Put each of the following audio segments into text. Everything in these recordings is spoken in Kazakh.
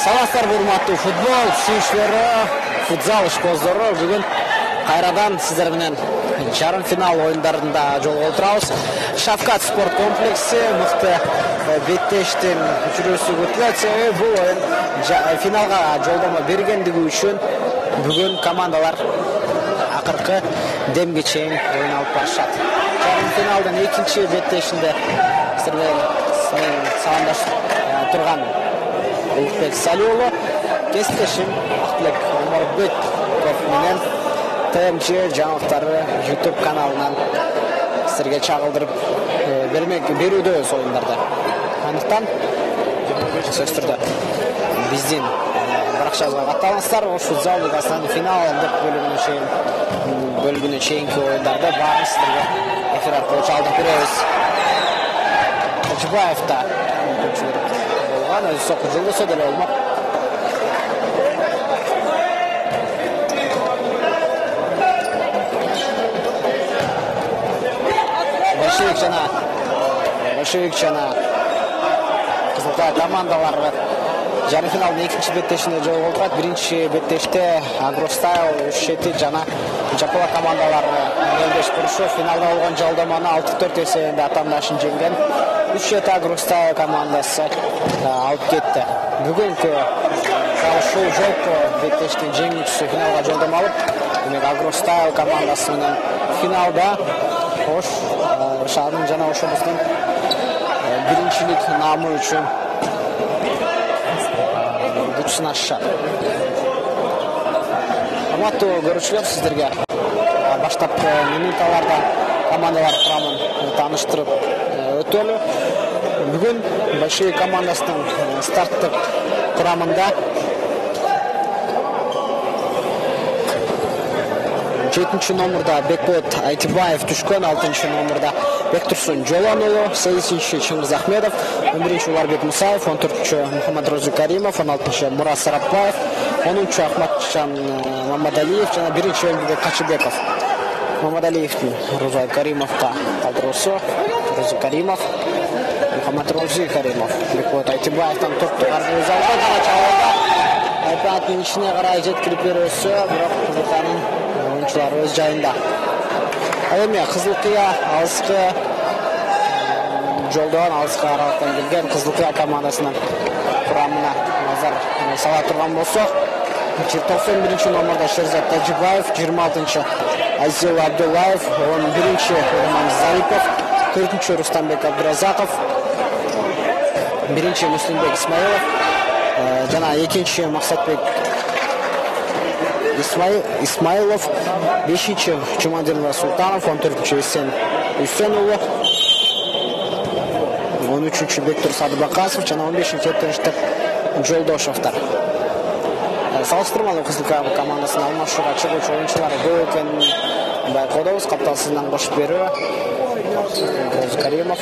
Саламатсыздар, урматтуу футбол сүйүүчүлөрү, футзал ишкозору. Бүгүн кайрадан сиздер менен жарым финал оюндарында жолугуп отурабыз. Шавкат спорт комплекси мыкты беттештин жүрүүсү күтүлөт. Себеби бул оюн финалга жолдомо бергендиги үчүн бүгүн командалар акыркы демге чейин оюн алып барышат. Жарым финалдын экинчи беттешинде сиздер саламдашып турган Улукбек Салиулу, кесиптешим Актылек Омарбеков менен ТМЧ жаңылыктары YouTube каналынан сиздерге чагылдырып берүүдөбүз оюндарда. Андыктан сөз түрдө биздин баракчабызга катталыңыздар. Ошол футзал лигасынын финалдык бөлүгүнө чейинки оюндарда баарын сиздерге эфир аркылуу чалдырып беребиз. Тажибаев да болгон, өзү сокку жолдосо деле болмок. Большевик жана Кызылтай командалары жарым финалдын экинчи беттешинде жолугуп отурат. Биринчи беттеште Агростайл Ушети жана Жапала командалары 0-5 бурушуп финалда болгон жолдомону 6-4 эсебинде атамдашын жеңген. Ушети Агростайл командасы алып кетти. Бүгүнкү ушул жолку беттештин жеңүүчүсү финалга жолдомо алып, демек Агростайл командасы менен финалда Ош шаарынын жана ошобуздун биринчилик наамы үчүн күч сынашышат. Урматтуу көрүүчүлөр, сиздерге баштапкы минуталарда командалар курамын тааныштырып өтөлү. Бүгүн Большевик командасынын старттык курамында 7 номерда Бекболот Айтибаев түшкөн, 6 номерда Бектурсун Жолонулу, 8 Чыңгыз Ахмедов, 11 Уларбек Мусаев, 14 Мухаммад Розы Каримов, 16 Мурат Сарапбаев, 10 Ахматжан Мамадалиев жана 1 Качыбеков. Мамадалиевдин Роза Каримовго калтыруусу, Розы Каримов, Мухаммад Розы Каримов, Бекболот Айтибаевдин топту каршы алган жана чабуулда Айпаттын ичине карай жеткирип берүүсү, бирок Кызылтайнын oyuncular öz жайында. Ал эми Кызылкыя алыскы жолдон алыскы аралыктан келген Кызылкыя командасынын курамына назар сала турган болсок, 91 номерда Шерзат Тажибаев, 26 Азил Абдуллаев, 11 Роман Зарипов, 4 Рустамбек Абдуразаков, 1 Муслимбек Исмаилов жана 2 Максатбек Исмаилов, 5 Чумадин Султанов, 14 Эсен Үсенұлы, 13 Бектур Садыбақасов, жана 15 Теттерштік Жолдошовтар. Салыстырмалы Кызылкыя командасының алмашуға чыгуучу ойынчылары көп экенин байкоодобуз. Капталсыздан кошуп берүү Розы Каримов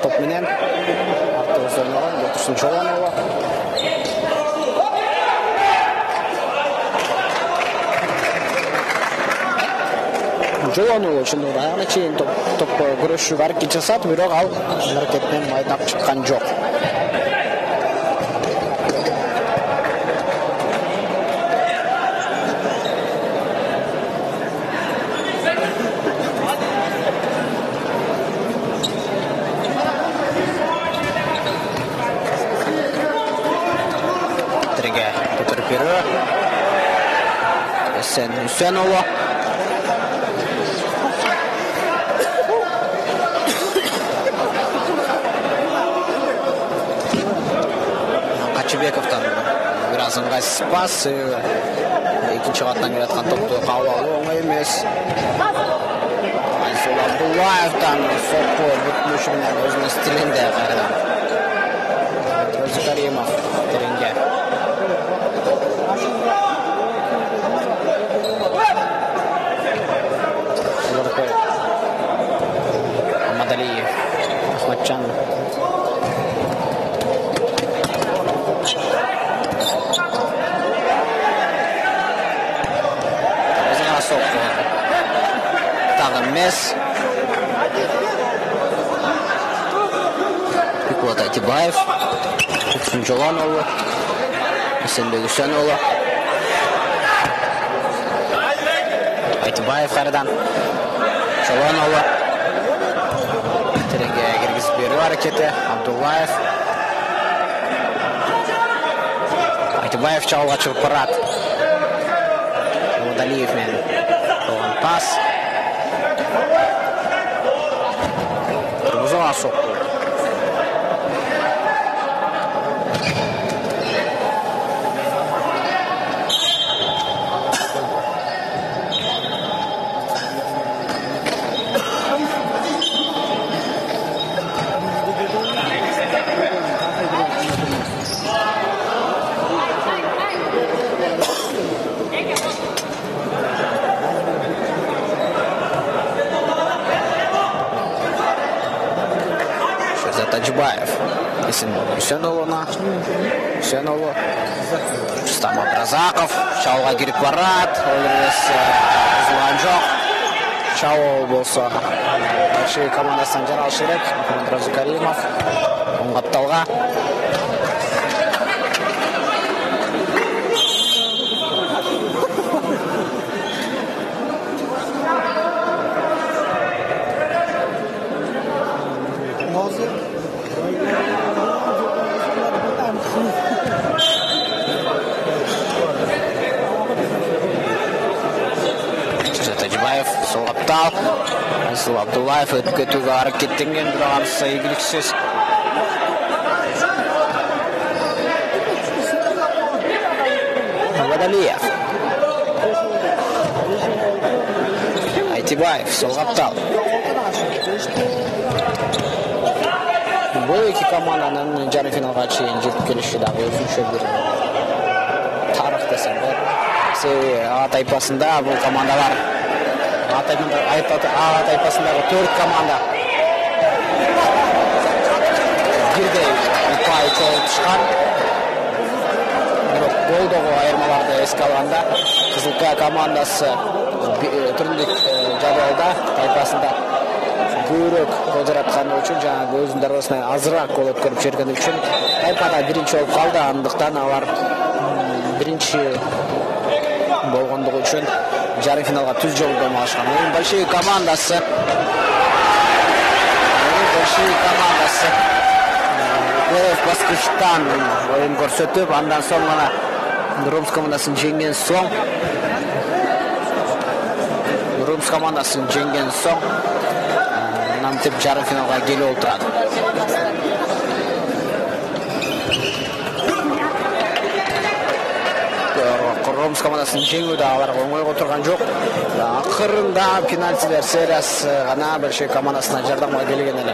топ менен артыбызда Бектурсун Жолонулу. Жолонуы үшін аяғына чейін топ күресші әрекет жасады, бірақ ал әрекетпен майдап шыққан жоқ. Sen Hüseyinova Қачыбековтан biraz ыңғайсыз пас, екінші қаттан келатқан топты қабыл алу оңай емес. Айсул Абдуллаевтан соққы бүтмішімен өзінің стилінде қайдан. Розыкаримов тереңге. Амадалиев, Ахматчан. Өзіне соққы. Тағы мес. Бекболат Айтибаев. Бекболат Жоланұлы. Есенбек Үсенұлы. Айтибаев қайдан. Жоланұлы. Тереңге кіргізіп беру әрекеті. Абдуллаев. Айтибаев чауға шығып барады. Амадалиев мен оған пас. Тұрғызуға соққы. Таджибаев. Үсенұлына. Үсенұлы. Рустам Абразақов. Шауға керіп барады. Олырес ұзылған жоқ. Шау болса. Большой командасынан Жарал Шерек. Розыкаримов. Оңғапталға. Таджибаев солғаптал. Айсул Абдуллаев өтіп кетуге әрекеттенген, бірақ анысы игіліксіз. Амадалиев. Айтибаев солғаптал. Бұл екі команданың жарым финалға чейін жетіп келіші дағы өзінші бір тарих десем бар. А тайпасында бұл командалар А тайпасындағы 4 команда бірдей ұпай жолып шыққан. Голдағы айырмаларды еске алғанда Қызылқия командасы түріндік жадуалда тайпасында көбірек гол жаратқаны үшін, жаңағы өзінің арасында азырақ гол өткөріп жібергені үшін тайпада бірінші болып қалды. Андықтан алар бірінші болғандығы үшін жарым финалға түз жол болмашқан. Ойын большой командасы. Басқыштан ойын көрсетіп, андан соң ғана Румс командасын жеңген соң намтеп жарым финалға келі отырады. Румс командасын жеңуді аларға оңай отырған жоқ. Ақырында пенальтилер сериясы ғана большой командасына жардамға келген әлі.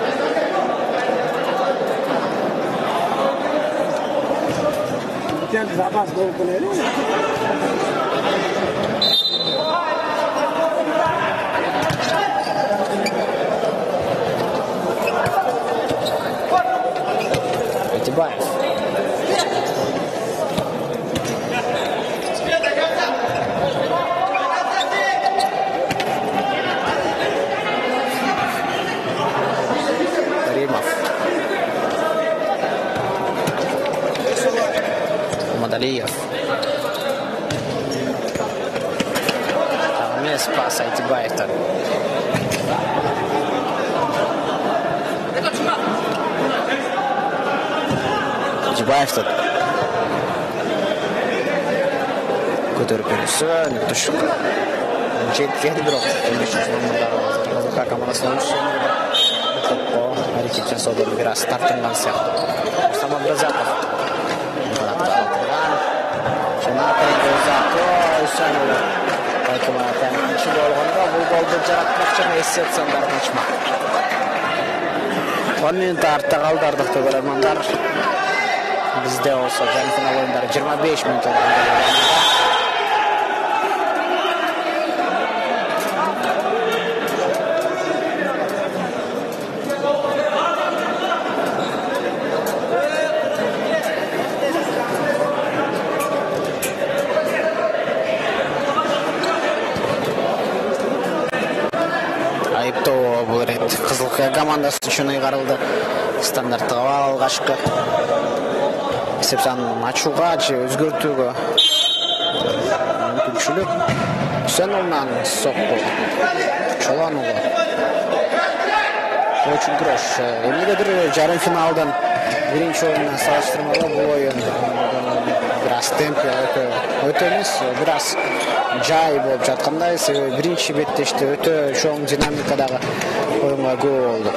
Запас гол полели. Айтибаев. Muhammadaliyev. Mes pas Aytibayevdan. Aytibayevdan. Ko'tarib berishsin, tushib. Jetga biroq 15 nomerda hozir komandasidan to'pqa harakat jasadi biroz tartibdan siyaqti. Samad Razakov. Jonatan Razakov Aytmoqdan ikki gol olganda bu golni jaratmoqchi hissiyatsanlar qochmoq. 10 minut ortda qoldirdik to'g'rimanlar. Bizda olsa jarima final o'yinlari 25 minut o'tdi. Qizil komandasi uchun aygarildi. Standartga alg'ashqi hisobni machuga o'zgartirdi. Mumkinchilik Husanovdan so'qqi. Cho'lonova. Очень grosh. Nimadir yarim finaldan birinchi o'yinni solishtirmada bu o'yin biroz tempi o'tamiz, biroz joy bo'lib жатқандай, birinchi betda ishda o'ta cho'ng dinamikadagi o'yinga gol oldu.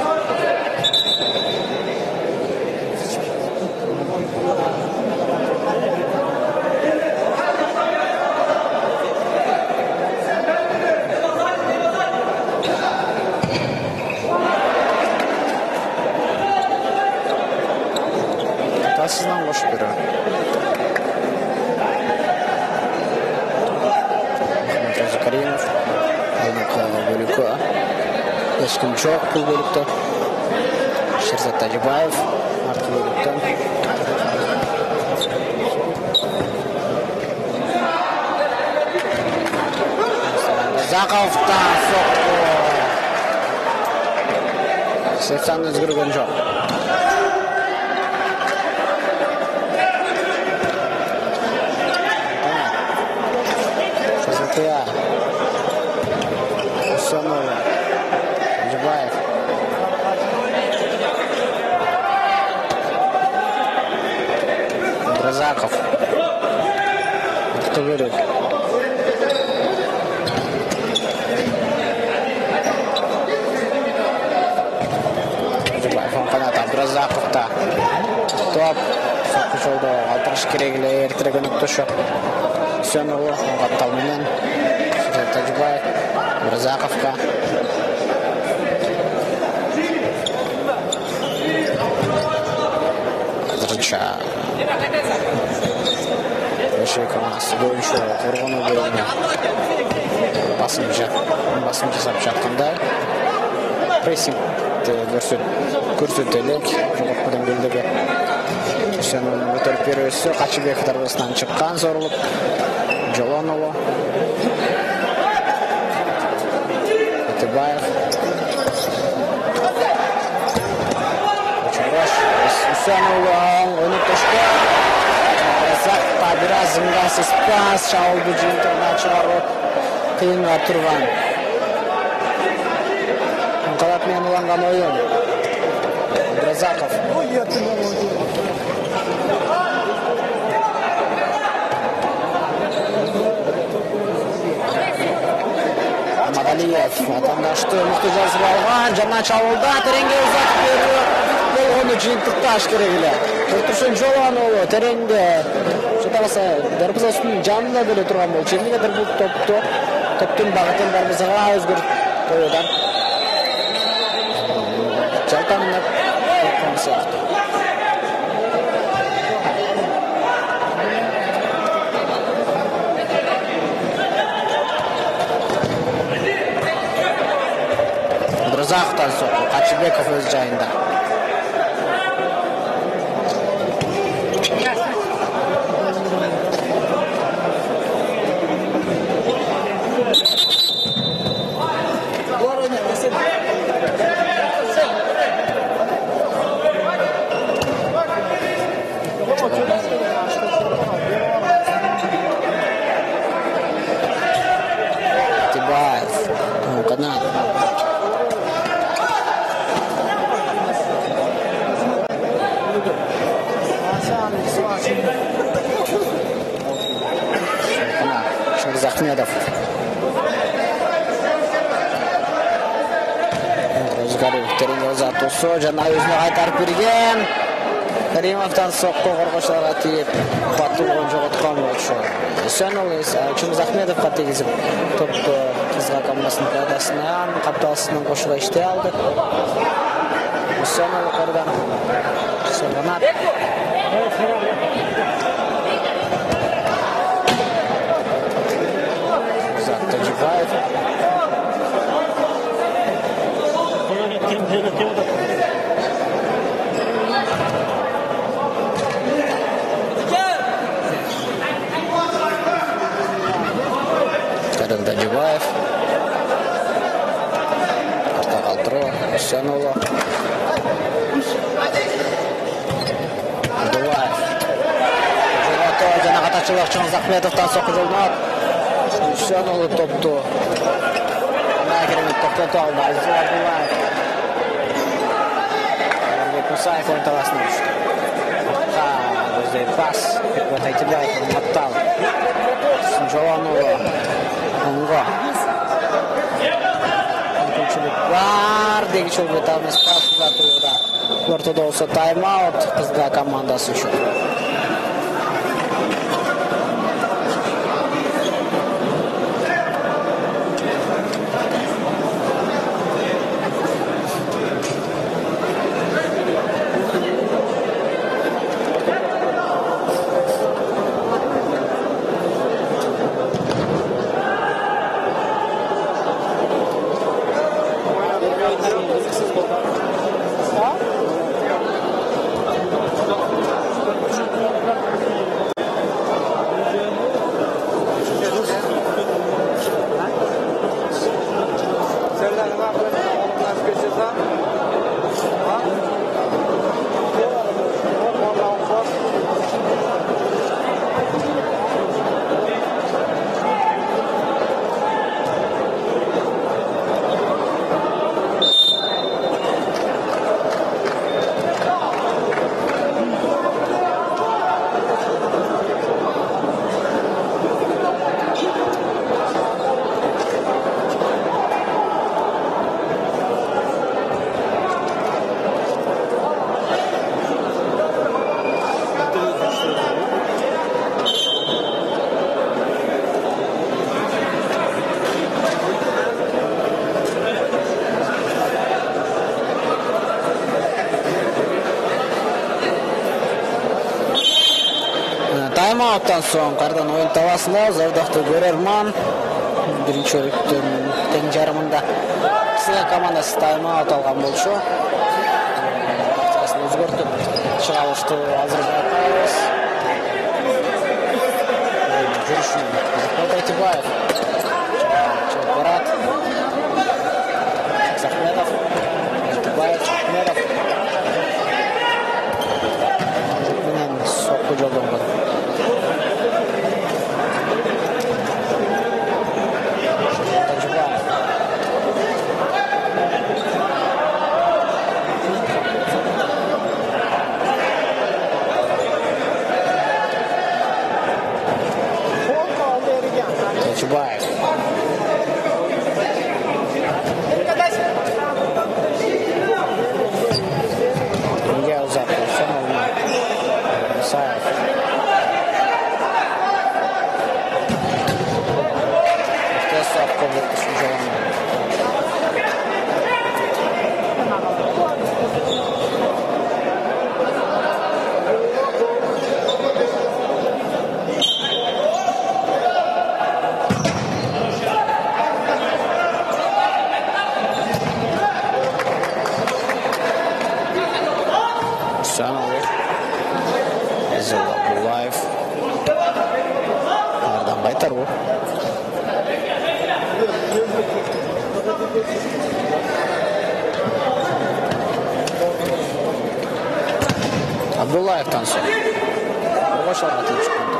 Tasından boş biri. Karimov, Bölük'ü. Eşkim çok bu bölükte. Sherzod Tajibayev, arka bölükten. Zakov'dan so'qqi. Sefsan o'zgargan jo'q. Husanova, Tajibayev. Razakov. Ақтөбелік. Tajibayev қанат Абдразаковта. Топ. Соққы жолда алтырыш керегілі ертереген ұттышы. Husanova қатталменен. Tajibayev. Razakovga. Hozircha o'sha komandasi bo'yicha Qo'rg'on o'yini basım jasab жатқанда pressing ko'rsatilik jo'qoqdan bildigi. Husanovning o'tib berishi Qachibek darvozasidan chiqqan zo'rlik. Jolonova. Aytibayev. Husanova o'ni to'shqa. Razakov biroz zimgasiz pas chaldi jintirdan chiqarib qiyinga turgan. Qanot men ulangan o'yin. Razakov. Muhammadaliyev vatandaşты muhtijazib olgan, jana chaldi, terengga uzatib berdi. Onu jintiqtash kerak edi. Tursun Jolonova terengda Şutalasa darvozasining janida bo'la turgan bo'lsa, nimadir bu topning bag'atini darvozaga o'zgartirib qo'ygan. Jaltanlab qo'ysa. Abdrazaqovdan so'ng Qachibekov o'z joyida. Чыңгызахметов. Розгариев тереңге ұзатусы, жана өзіне қайтарып берген. Каримовтан соққы қорғаушыларға тиіп, қуатты болған жоғалтқан болшы. Үсенұлы Чыңгызахметовқа тегізіп, топты қызға командасының пайдасынан, қапталысының қошыға іште алды. Үсенұлы қордан сұрғанат. Затты Джибаев. Карен Данибаев. Артақалтыры. Үсенұлы. Абдулаев. Жоғаты жана қаташылық Чыңгызахметовтан соққы жолнат. Үсенұлы топты. Керемет тоқтату алды. Азизул Абдулаев. Мусаев ойын таласына düştü. Өздей пас. Бекбат Айтыбаев Маттал. Жоланұлы. Оңға. Мүмкіншілік бар. Дегі чол беталмес пас ұзатылуда. Ортада olsa тайм-аут қызға командасы үшін. Тайм-ауттан соң қардан ойын таласында Зардақты көрерман бірінші өріктің тең жарымында Қызға командасы тайм-аут алған болшы. Өзгөртіп шығалышты азыр байқаймыз. Жүрішін Бекбат Айтыбаев. Чоқ барат. Чыңгызахметов. Айтыбаев, Ахмедов. Менен соққы жолдан бар. Чубаев. Мигел Запад. Мусаев. Тесов комнату Жоланова. Абдулаев. Ардан қайтар бұл. Абдулаевтан соң. Оғашарға тек шыққанда.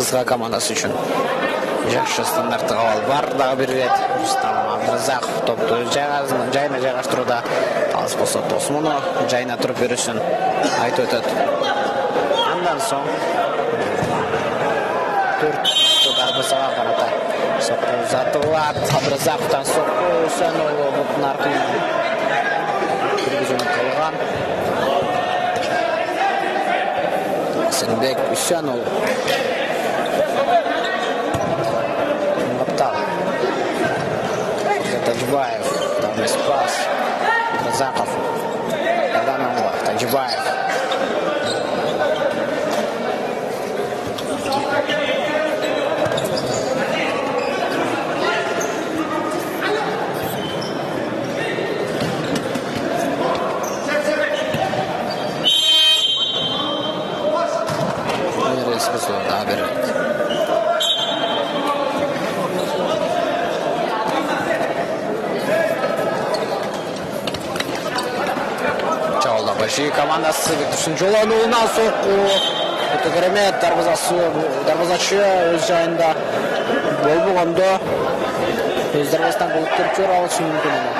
Кызга командасы үчүн жакшы стандарттык абал бар. Дагы бир рет Рустам Абдразаков топту жайына жайгаштырууда алыс болсо Тосмуну жайына туруп берүүсүн айтып өтөт. Андан соң 4 дарбасага карата сокку uzatылат. Абдразаковтан сокку Үсөнұлы бутун аркылуу киргизүүнү кылган. Сенбек Үсөнұлы Таджибаев, там есть пас, Казаков, Таганова, Таджибаев. Баши командасы Бектурсун Жолонуунан сокку. Өтө керемет дарбазачы өз жайында болбогондо өз дарбазадан гол кирчүр алышы мүмкүн эмес.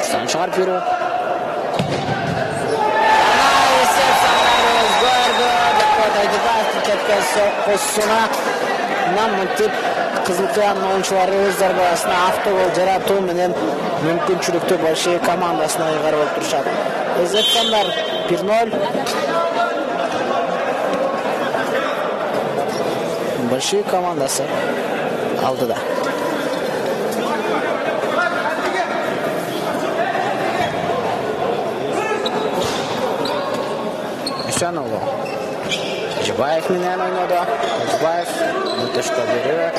Сан чыгарып берүү. Соккусуна намынтип Кызыл Кыянын оюнчулары өз дарбазасына автогол жаратуу менен мүмкүнчүлүктү Большевик командасына ыйгарып алып турушат. Эзетсандар 1-0. Большевик командасы алдыда. Үсөнұлы Жибаев менен ойноду. Жибаев өтөшкө берүү.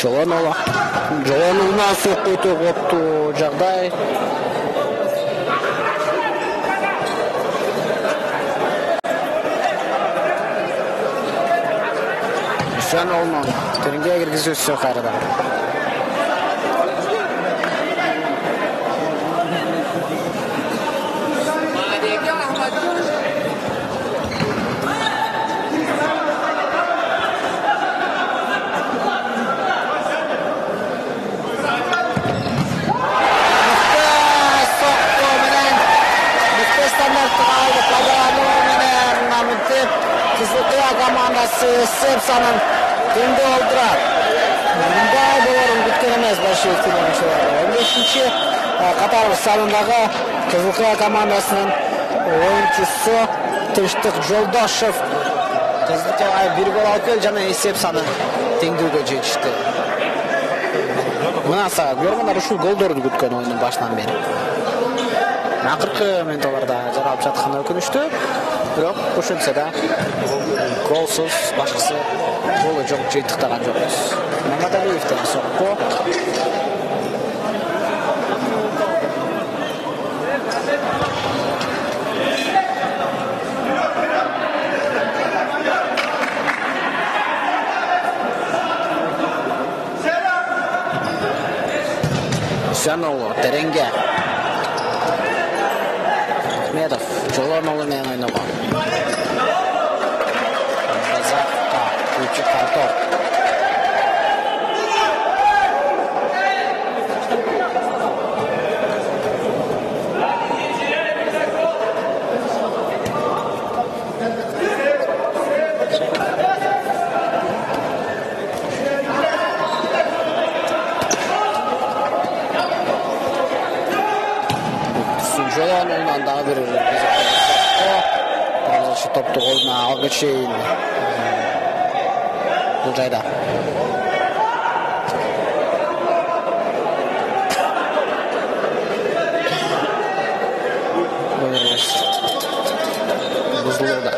Жолонуунан сокку өтө коптуу жагдай. Үсөнұлунун тереңге киргизүүсү кайрадан. Кызыл Кыя командасы Сепсанын теңде олдурат. Мындай болорун күткөн эмес Большевиктин оюнчулары. 15-чи катар санындагы Кызыл Кыя командасынын оюнчусу Тынчтык Жолдошев Кызыл Кыяга 1 гол алып келди жана эсеп санын теңдүүгө жетишти. Мына көргөндөр ушул голдорду күткөн оюндун башынан бери. Акыркы минуттарда жаралып жатканы өкүнүчтүү. Бирок ошентсе да голсуз башкысы голу жок жыйынтыктаган жокпуз. Мамадалиевден сокку. Үсөнұлы тереңге. Ахмедов Жолонуну менен ойногон. Казакка үчү картоп. Жолонуунан дагы бир топту колуна алгы чейин бул жайда. Бузулууда.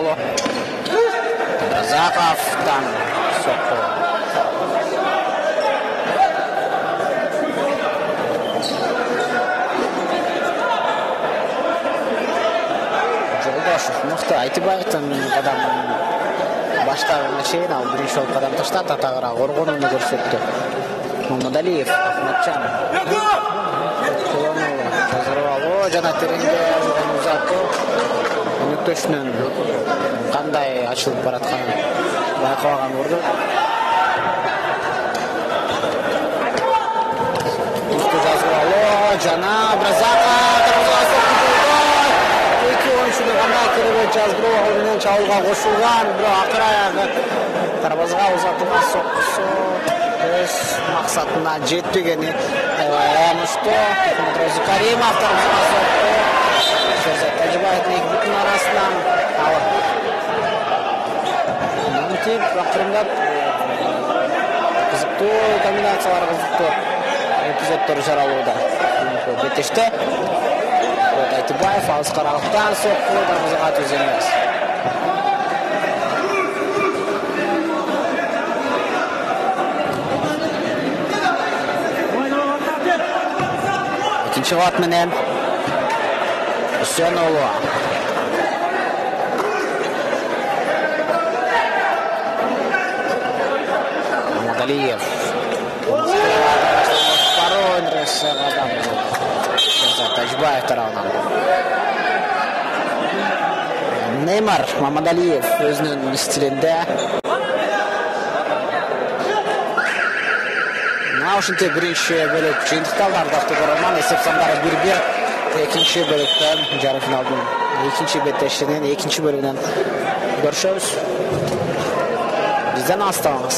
Жолонолу. Разаковтан соққы. Жолдашев мықты Айтыбаевтан қадам баштағына шейін ал бірінші ол қадам таштады, атағыра орғынымды көрсетті. Мамадалиев, Ахматчан. Жолонолу жазырып алу, жана тереңде ұзату. Нүктөшүнөн кандай ачылып баратканын байкабаган көрдүк. Жазып алуу жана Бразака эки оюнчуну кандай керебет жазбыроо менен чабуулга кошулган, бирок акыр аягы дарбазага узатылган соккусу өз максатына жетпегени аянычтуу. Каримов дарбазага сокку. Тажибаевдин эки бүтүн арасынан алып мынтип акырындап кызыктуу комбинациялар, кызыктуу эпизоддор жаралууда. Бетеште Айтыбаев алыс каралыктан сокку, дарбазага түз эмес. Экинчи кабат менен Жолонолу. Мамадалиев. Тажибаев тарабынан. Неймар, Мамадалиев өзүнүн стилинде. Ушинтип биринчи бөлүк жыйынтыкталды, ардактуу көрөрман. Эсеп сандары 1-1. Экинчи бөлүктөн жарым финалдын экинчи беттешинин экинчи бөлүгүнөн көрүшөбүз. Бизден алыстабаңыз.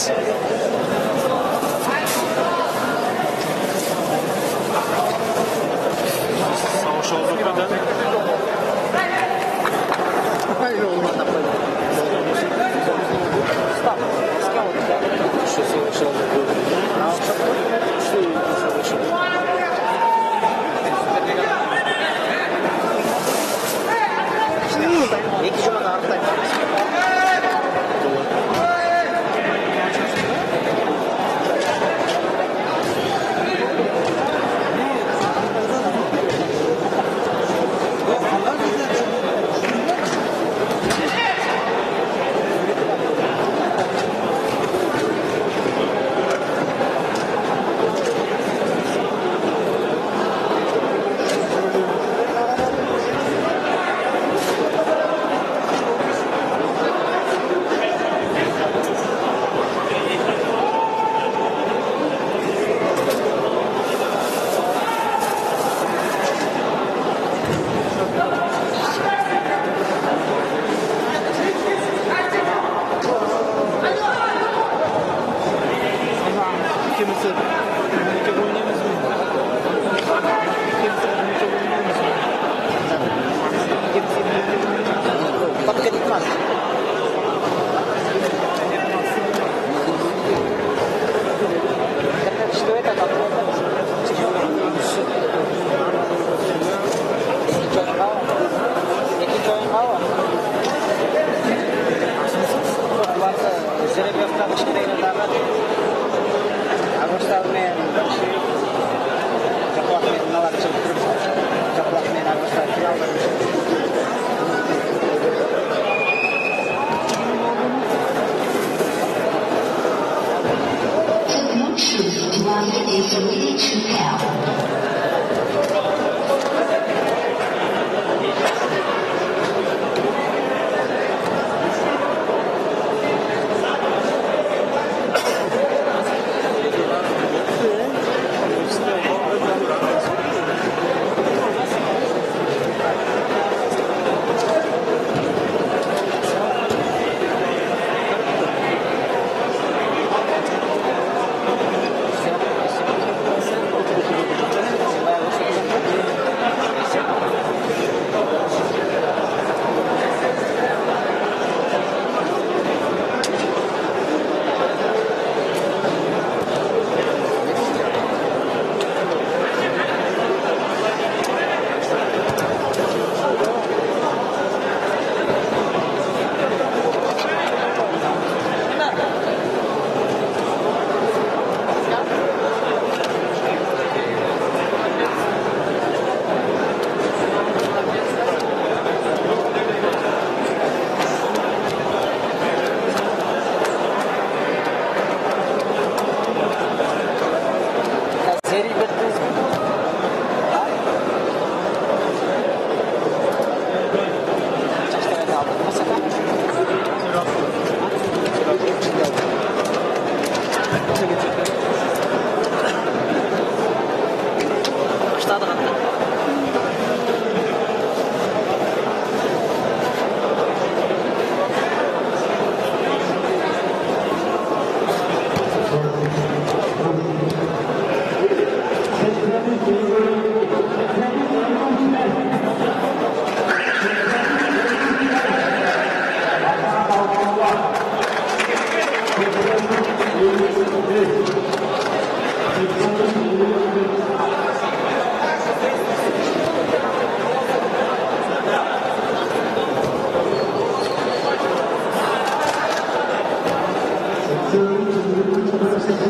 Жарым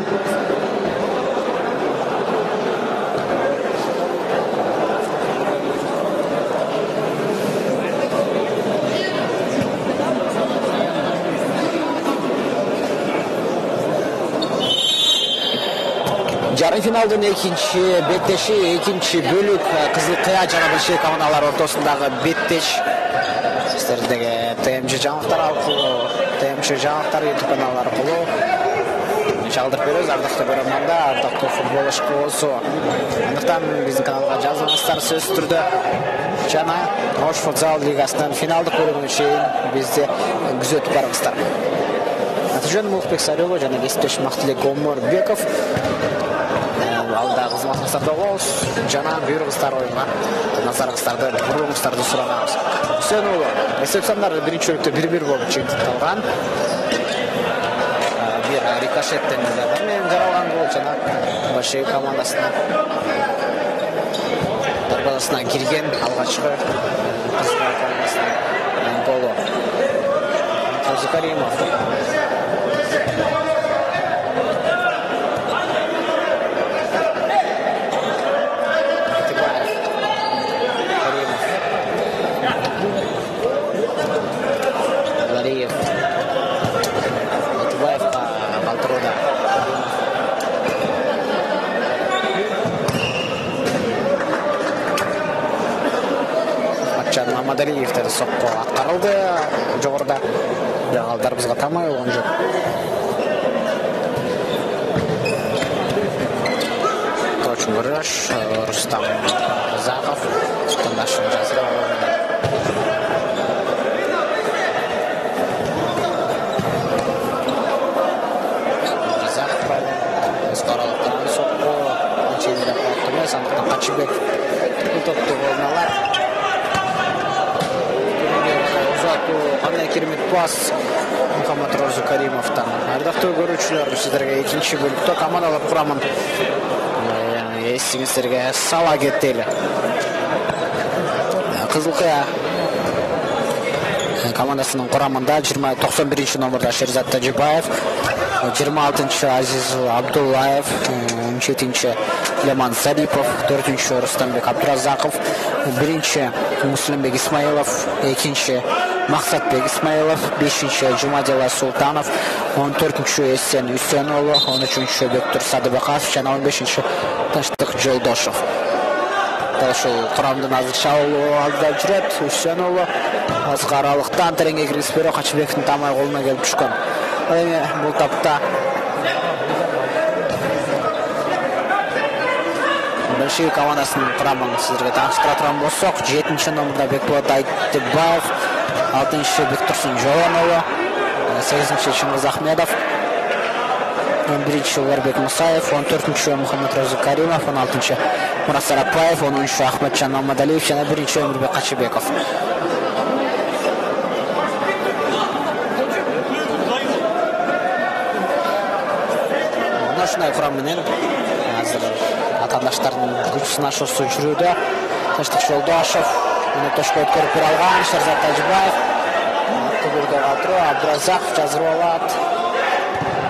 финалдын экинчи беттеши, экинчи бөлүк Кызыл Кыя жана Бишкек командалары ортосундагы беттеш. Сиздердеги ТМЧ жаңылыктар аркылуу, ТМЧ жаңылыктар YouTube каналы аркылуу чалдырып беребиз. Ардактуу көрөрмандар, ардактуу футбол ишкоосу. Андыктан биздин каналга жазыңыздар сөзсүз түрдө. Жана Ош футзал лигасынын финалдык бөлүгүнө чейин бизди күзөтүп барыңыздар. Атыжан Мулукбек Сарыгы жана кесиптешим Мактылек Омурбеков алда кызматыңыздарда болобуз. Жана буйругуңуздар оюнга назарыңыздарды буруңуздарды суранабыз. Үсөнұлы, эсеп сандар биринчи бөлүктө 1-1 болуп чыкталган. Бир рикошеттен жаралган гол жана Бишкек командасына дарбазасына кирген алгачкы Кызыл командасынын голу. Каримов Мамадалиевтер сокко аткарылды жогоруда. Жаңалдар бизге тамай болгон жок. Точно выраш Рустам Заков тандашын жазып алды. Заков скоралыктан сокко чейинде калды. Сандыктан Качыбек бул топту голдалар. Кандай керемет пас Мухаммад Роза Каримовтан. Ардактуу көрүүчүлөр, сиздерге экинчи бөлүктө командалар курамын эсиңиздерге сала кетели. Кызыл Кыя командасынын курамында 91 номерда Шерзат Тажибаев, 26 Азиз Абдуллаев, 17 Леман Зарипов, 4 Рустамбек Абдуразаков, 1 Муслимбек Исмаилов, 2 Максатбек Исмаилов, 5 Жумадилла Султанов, 14 Эсен Үсөнұлы, 13 Бектур Садыбакасов жана 15 Таштык Жолдошов. Ошол курамдын азыр чабуулу алдыда жүрөт. Үсөнұлы азгы аралыктан тереңге киргизип берип Качыбектин тамай колуна келип түшкөн. Эми бул тапта Бишкек командасынын курамын сиздерге тааныштыра турган болсок, 7 номерда Бекболот Айтыбаев, 6 Бектурсун Жолонолу, 8 Чыңгыз Ахмедов, 11 Уларбек Мусаев, 14 Мухаммад Роза Каримов, 16 Мурат Сарапаев, 10 Ахматжан Мамадалиев жана 1 Өмүрбек Качыбеков. Ушундай курам менен азыр атаандаштардын күч сынашуусу жүрүүдө. Таштык Жолдошов муну тошко өткөрүп бере алган. Шерзат Тажибаев көбөлгө калтыруу, Абдуразаков жазып алат.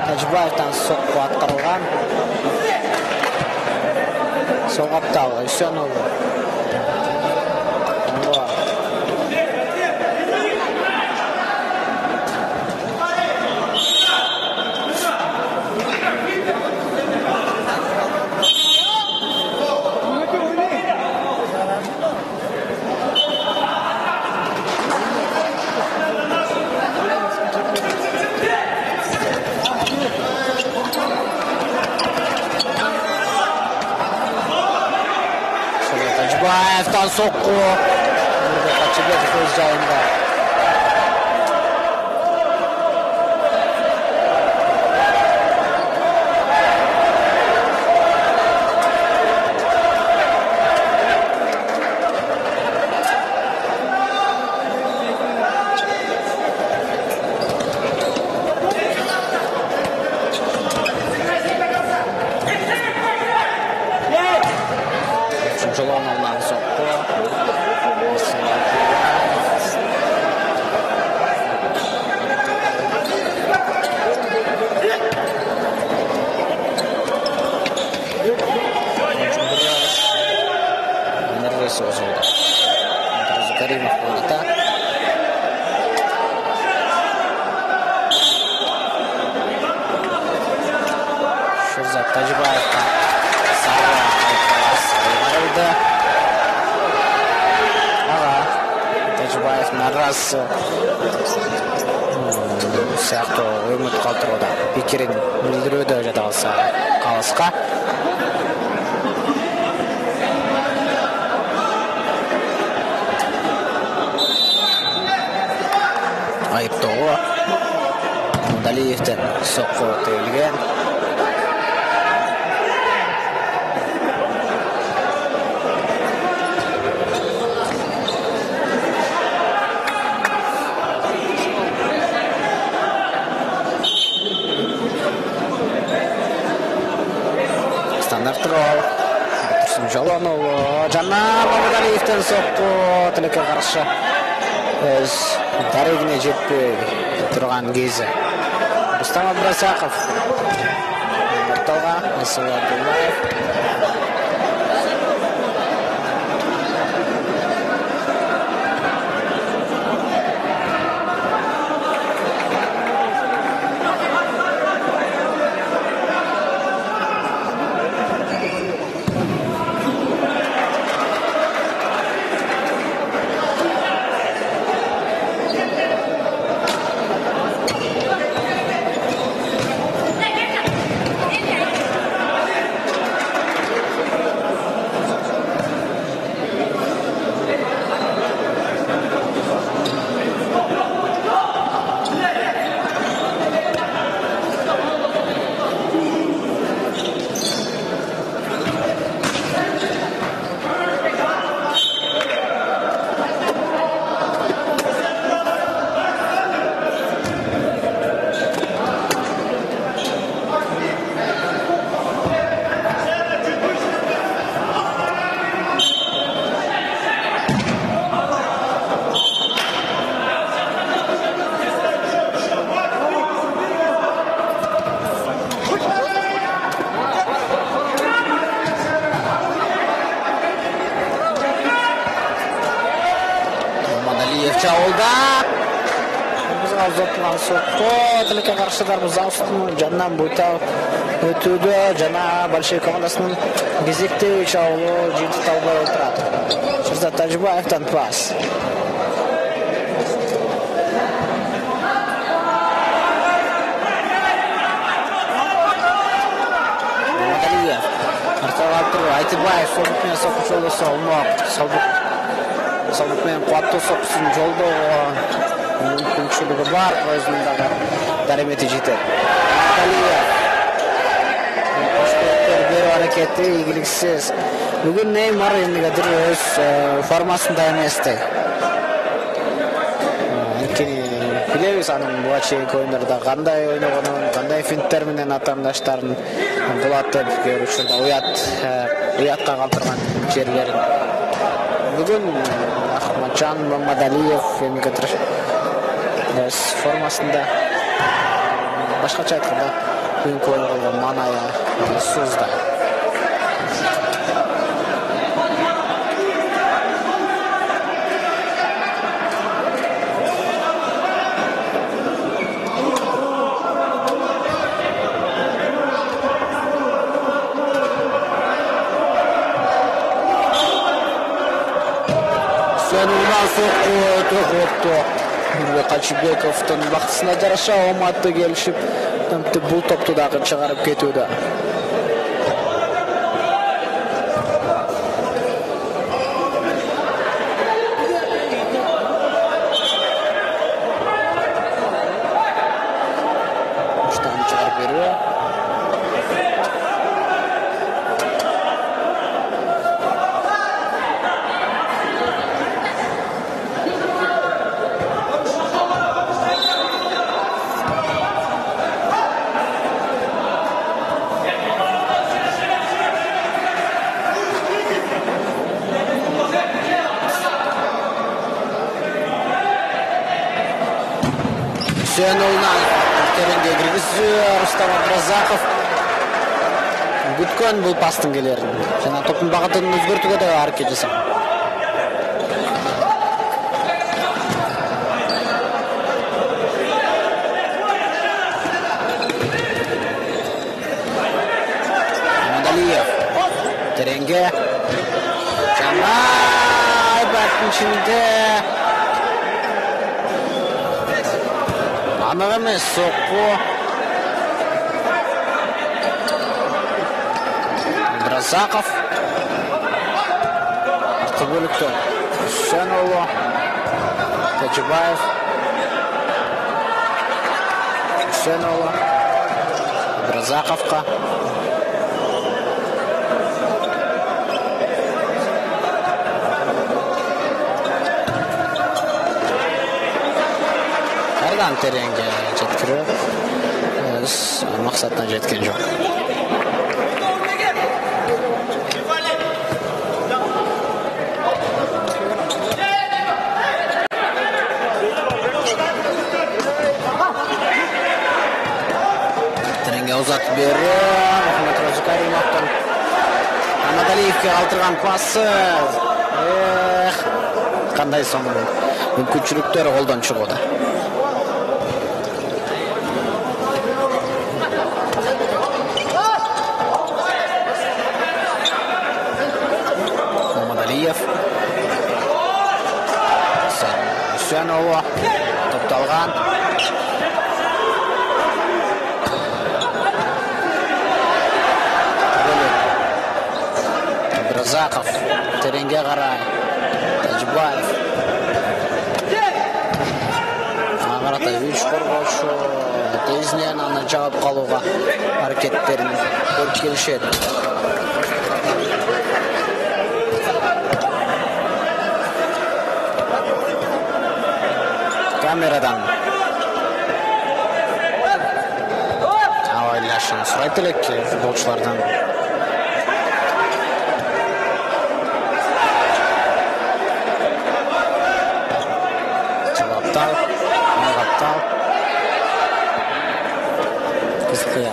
Тажибаевден сокку аткарылган. Сол каптал Үсөнұлы. Тажибаевден сокку. Качыбеков өз жайында. Тажибаевқа сайғарылды. Тажибаев нараз сияқты өмір қалтыруда пикерін білдіруді жата қалса қалысқа. Айыптығы Далиевтен соққы түйілген. Стандарттығы Тұрсын Жоланұлы Жанна Мамадалиевтен соққы тілікке қаршы өз дәрегіне жетпей тұрған кезі. Рустам Абдрасақов орталға Асыл Абдуллаев. Тілікке қаршыдарымыз ауыстың жаннан бұйта өтуді. Жана большой командасының кезекте Чаулы жеті талбай отырады. Шырзат Тажибаевтан пас. Мамадалиев артаға тұру. Айтыбаев солбықпен соққы жолды соғылмақ. Солбықпен қуатты соққысын жолды мүмкіншілігі бар, өзіндағы дәреметі жетеді. Мамадалиев қошпеттер беру әрекеті игіліксіз. Бүгін Неймар ендігідір өз формасында еместі. Білеміз аның бұл чейінгі ойындарда қандай ойнағының, қандай финттерменен атамдаштарын бұлатты көрушілді ұятқа қалтырған жерлерін. Бүгін Ахмаджан Мамадалиев ендігідір өз формасында башқача айтқанда бүгінгі ойынға манaya сузда. Сөнілман соққы өтті. Қачыбековтың бақытысына жараша оматты келішіп, бұл топты дағы шығарып кетуді. Ұштан шығарып беруі. Сүйенұлынан теренге кіргізі Рустам Абдразақов күткен бұл пастың келерін. Жана топтың бағытын өзгертуге де әрекет жасап. terenge. Jana Ayberk'in içinde. Anık emes sokku. Abdurazakov. Orta bölükte Hüseyinoğlu. Tacıbayev. Hüseyinoğlu. Abdurazakov'ga. Nereden terenge jetkiriyor? Maksattan jetken yok. Uzat beri Muhammed Rozi Karimov'dan Mamadaliyev'ga qaltırgan pası. Qanday son mümkünçülükler goldan çıkıyordu. Mamadaliyev Hüseyinoğlu toptu algan. Abdurazakov terenge qaray. Tacıbayev. Qarata 3 korgoçu tezliyen ana cevap qaluğa hareketlerini ko'rib kelishadi. Kameradan avaylashini so'raydilar futbolchilardan. Aptal. Kızkıya.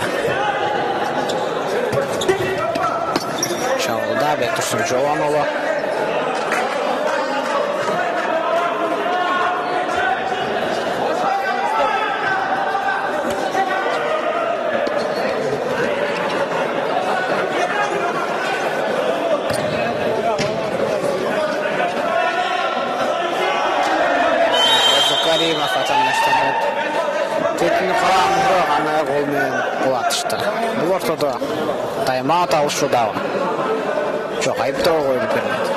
Şavulda Bektursun Jovanoğlu. Karimov vatandaşlar. Teknik qaramı ana golmen qo'latishdi. Bu o'rtada time-out alışu da var. Çok ayıp da qo'yilib bermadi.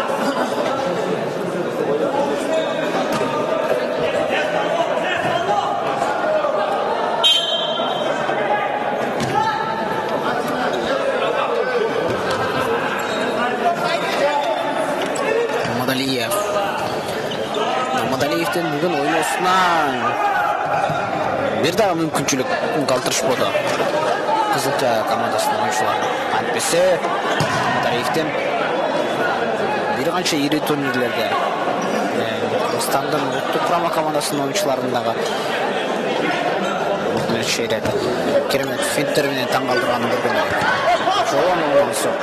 Mamadaliyev'den bugün oynuyorsundan bir daha mümkünçülük kaldırış oldu. Kızılca komandasının oyuncuları. Alpesi Mamadaliyev'den bir kança iri turnirlerde Kırgızistan'dan Ultuk Kurama komandasının oyuncularındağı bir şeylerde Keremet Finter'ini tam kaldıranı bir gün. Çoğun olması yok.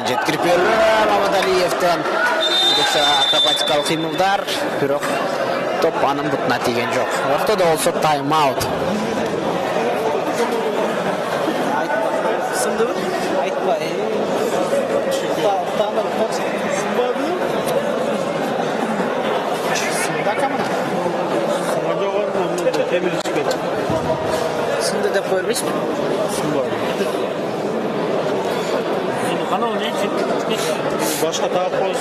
Jetkirip berdi Mamadaliyev'den. Yoksa akrobatikal qiymallar, biroq top anın butuna tegan joq. Ortada olsa time out. Sındı? Aytma. Sındı da koymuş mu? Kanal ne için? Başka daha poz.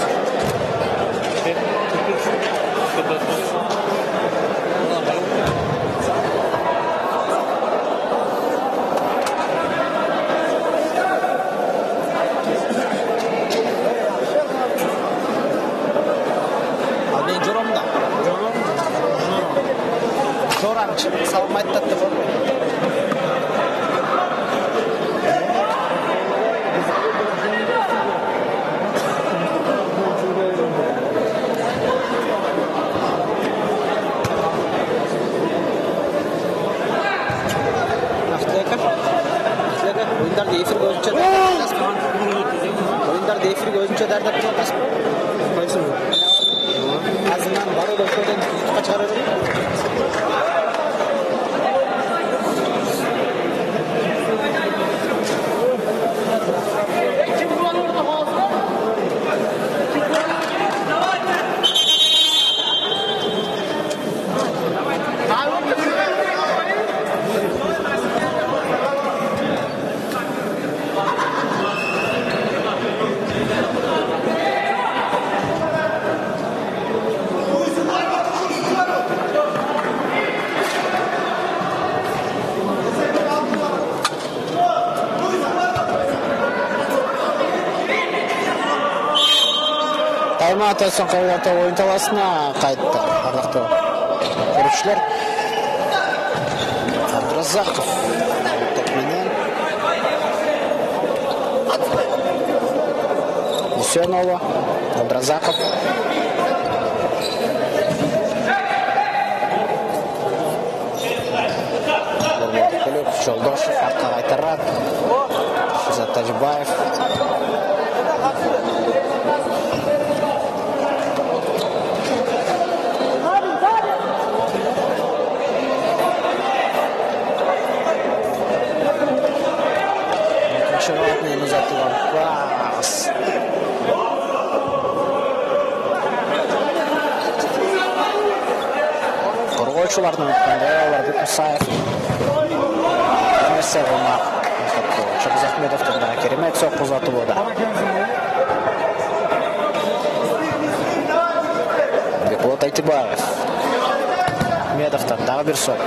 Abi Jorom'da. Joram savunma etti bu. Oyunlar değişir gözünce dert etmez. Kaysın mı? Arada şöyle kaç arada? Таймаат өтсөн қағидаты ойын таласына қайтты. Ардақты көрушілер. Абдразақов топменен. Дүйсенова, Абдразақов. Жолдошев, артқа қайтарады. Шизат Тажибаев. Шеватный назатылған пас. Қорғаушылардың өткенде Оларбек Мұсаев. Нәрсе болмақ. Шабыз Ахмедовтың да керемет соқ ұзатып ода. Бекболат Айтыбаев. Ахмедовтан дағы бір соқ.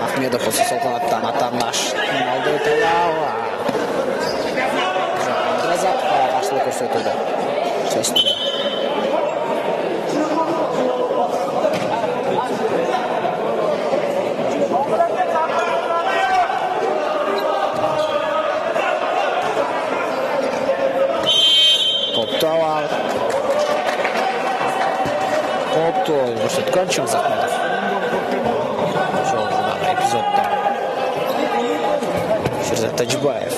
Ахмедов осы салтанаттан атарнаш алды талауы. Абдразақовқа қарсылық көрсетуді. Шестірді. Топты алады. Топты көрсеткен Шыңыз Ахмедов. Эпизодта Шерзат Тажибаев.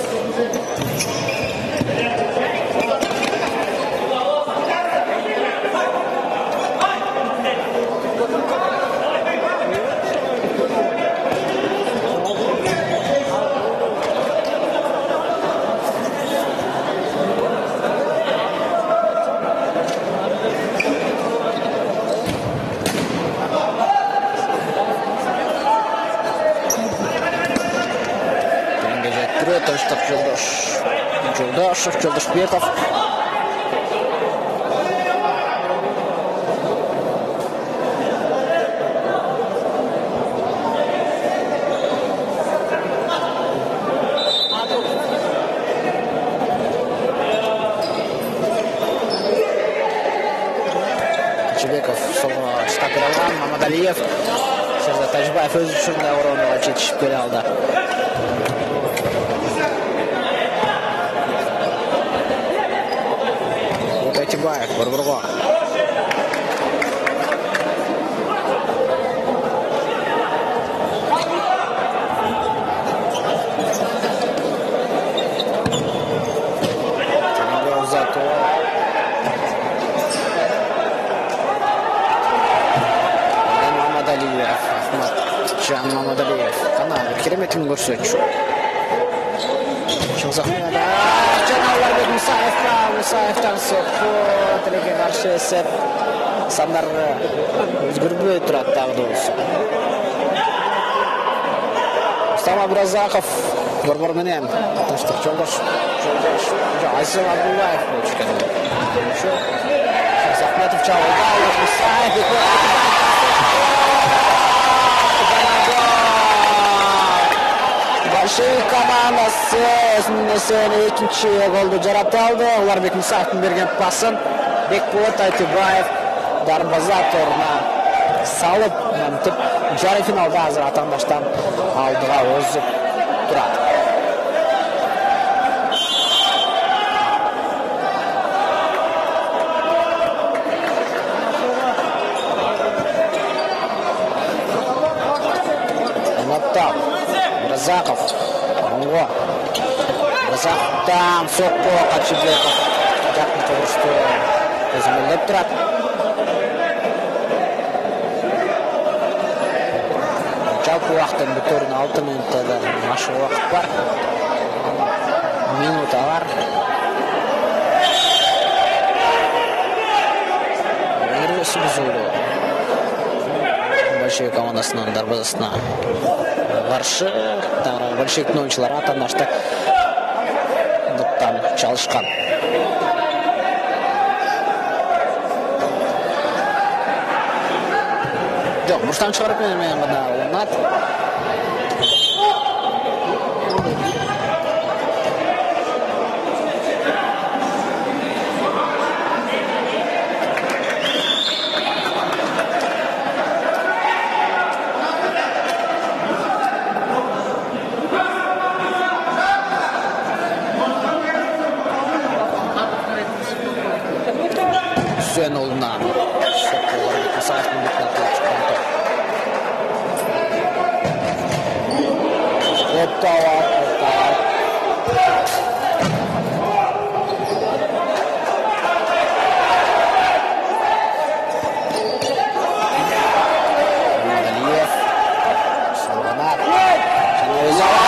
Жолдашев, Жолдашбеков. Кочебеков соңғы штаб алған. Мамадалиев. Шерзат Тажибаев өз үшін орынға жетішіп келе алды. Айтыбаев, бір-бірға. Тәнге ұзатуы. Мамадалиев, Ахматжан Мамадалиев. Қана кереметін көрсетші. Шыңыз Ахмедов. Оларбек Мұсаевқа, Мұсаевтан соққы, тілеге қаршы есеп, сандар өзгірбей тұрады тағы досы. Рустам Абдразақов, бір-бірменен, тыныштық Жолдаш, Азизов Абдуллаев бұл чекені. Шыңыз Ахмедов чауылда, Мұсаев, командасы өзүнүн экинчи голду жарата алды. Уларбек Мусаевдин берген пасын Бекболот Айтыбаев дарбаза торуна салып, мынтип жарым финалда азыр атаңдаштан алдыга озуп турат. Разаков, Разаковтан сокко Качыбеков жакын турушту өзүмөлдөп турат. Жалпы убакыттын бүтөрүнө 6 минуттада машык убакыт бар. Минута бар. Большой командасынан дарбазасына каршы большевиктин оюнчулары атандашты доптан чалышкан. Жок, бурчтан чыгарып менен гана уланат. Hüseyinoğlu'ndan Şokkolar Mısafir'in bitmekte çıkan top. Hoppa var, hoppa var. Aliyev Salvanat Sana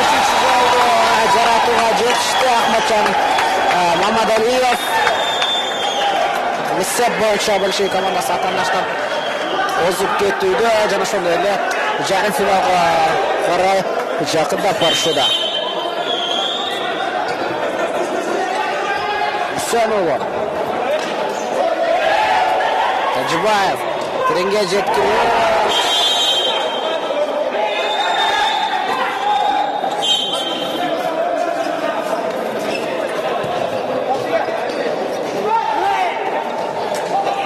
üçüncü oldu. Jaratuğa жетişti Ahmetcan Mamad Aliyev. Мисеп боюнча большой командасы атандаштан озуп кетүүдө жана ошондой эле жарым финалга карай жакындап барышууда. Үсөнова Тажибаев тереңге жеткирүү.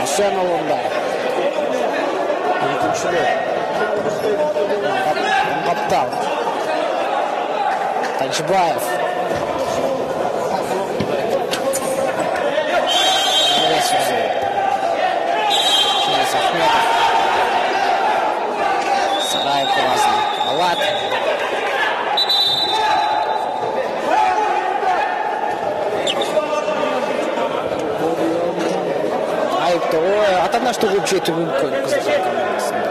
Hüseyinoğlu'nda mümkünçülü Kaptal Tacıbayev Şenes Ahmetov Sarayev Kovasın Alat атандашты көп жетүү мүмкүн кыздар командасында.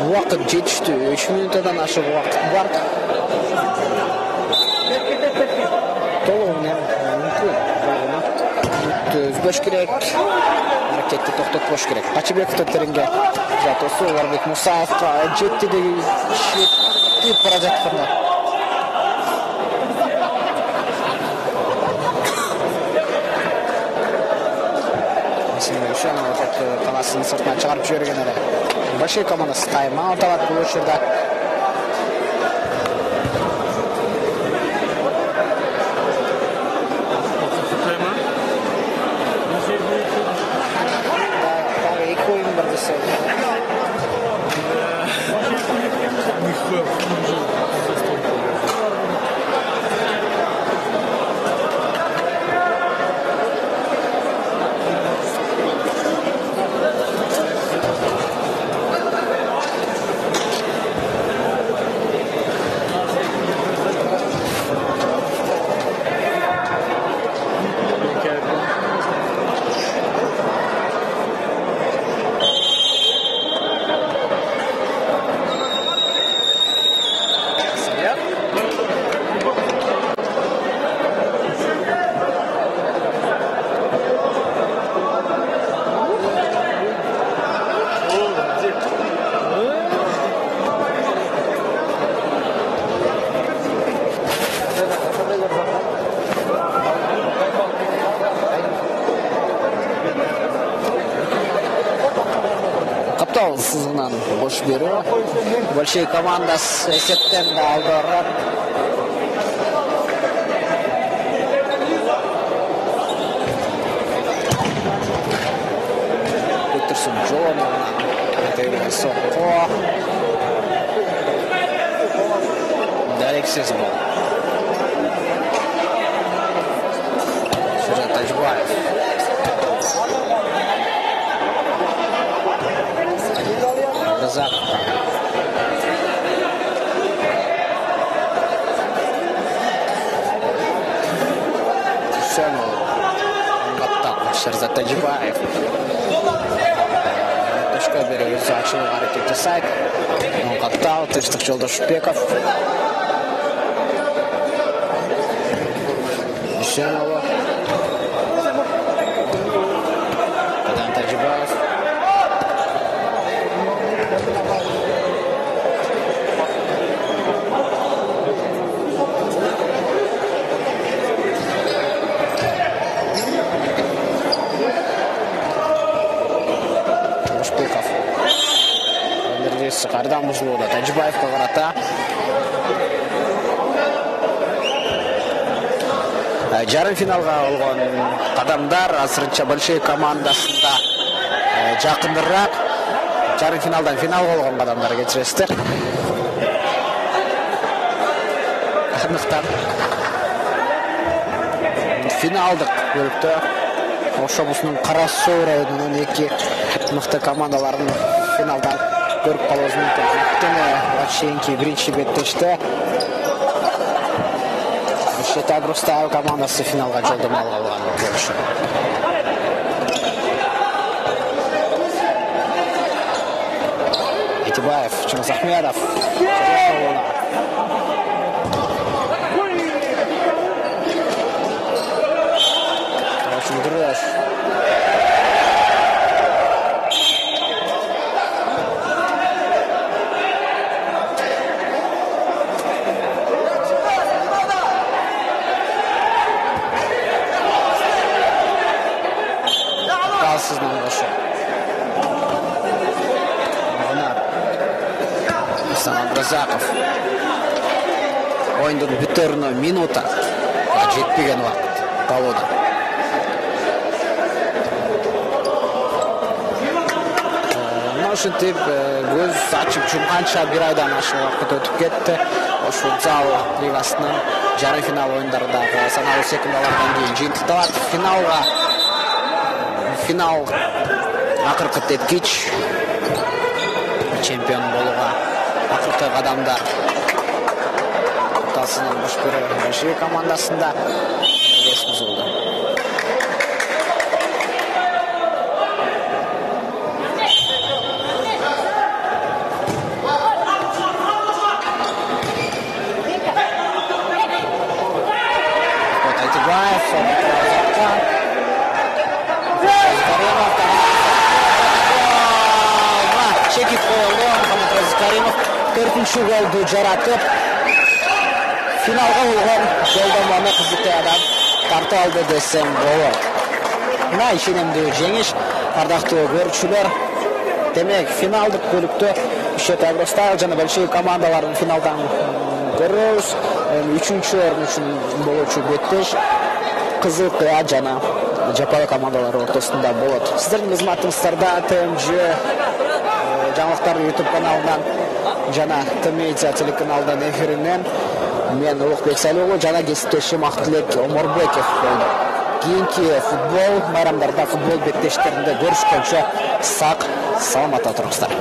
Убакыт жетиштүү, 3 минуттан ашык убакыт бар. Толугу мүмкүн. Үзбөш керек. Аракетти токтотпош керек. Качыбековдун тереңге жатысы Уларбек Мусаевка жетти деген жетип бара жатканда. Қаласының сыртына шығарып жіберген әлі. Большой командасы тайм-аут алады бұл жерде. Екі ойын бір десе. Каптал сызығынан бош беру. Большой командасы есептен де алды ұрат. Бектурсун Жолонолунан көтерілген соққы. Дәрексіз бұл. Сюжет Тажбаев. Абдразақов. Тусенов. Шерзат Тажбаев. Точка бере өзі ашылы әрекет жасайды. Қаттау, Тыштық Жолдашбеков. Дүйсенова. Қадан Тажбаев. Қардан бұзылуда. Тажбаевқа қарата. Жарым финалға олған қадамдар асырынша большой командасында жақындырақ. Жарым финалдан финалға олған қадамдар кетіресті. Анықтан финалдық бөлікті Ошобусының Қарасу районының екі мықты командаларын финалдан көріп қалуымыз мүмкін. Өйткені Батшенки бірінші беттешті. Шет Агрустаев командасы финалға жолдама алған көріші. Етибаев, Чыңгыз Ахмедов. Очень дұрыс. Сыздан başı. Mağnar. İhsan Abdrazaqov. Oyunun bitirine minuta. Жетпеген уақыт қалуда. Ошентип көз ачып жұмғанша бір айдан ашық уақыт өтіп кетті. Ошу зал лигасының жарым финал ойындардағы санаулы секундалардан кейін жиынтықталады. Финал ақырқы теткич чемпион болуға ақырқы қадамдар Тасының Башкирия Большевик командасында есіміз болды. Чекит қойылды, Мұхаммед Разикаримов төртінші голды жаратып, финалға болған жолдаманы қызықты адам тарта алды десем болады. Мына ишенемді жеңіш, ардақты көрушілер. Демек, финалдық бөлікті Шет Агростайл және большой командалардың финалдан көріс. Үшінші орын үшін болушы беттеш. Қызық жана жапалы командалар ортасында болады. Сіздердің қызматыңыздарда ТМЖ жаңалықтар YouTube каналынан жана Т-медиа телеканалдан эфирінен мен Ұлықбек Сәліұлы жана кесіптешім Ақтілек Омарбеков болды. Кейінгі футбол майрамдарда футбол беттештерінде көріскенше сақ саламатта тұрыңыздар.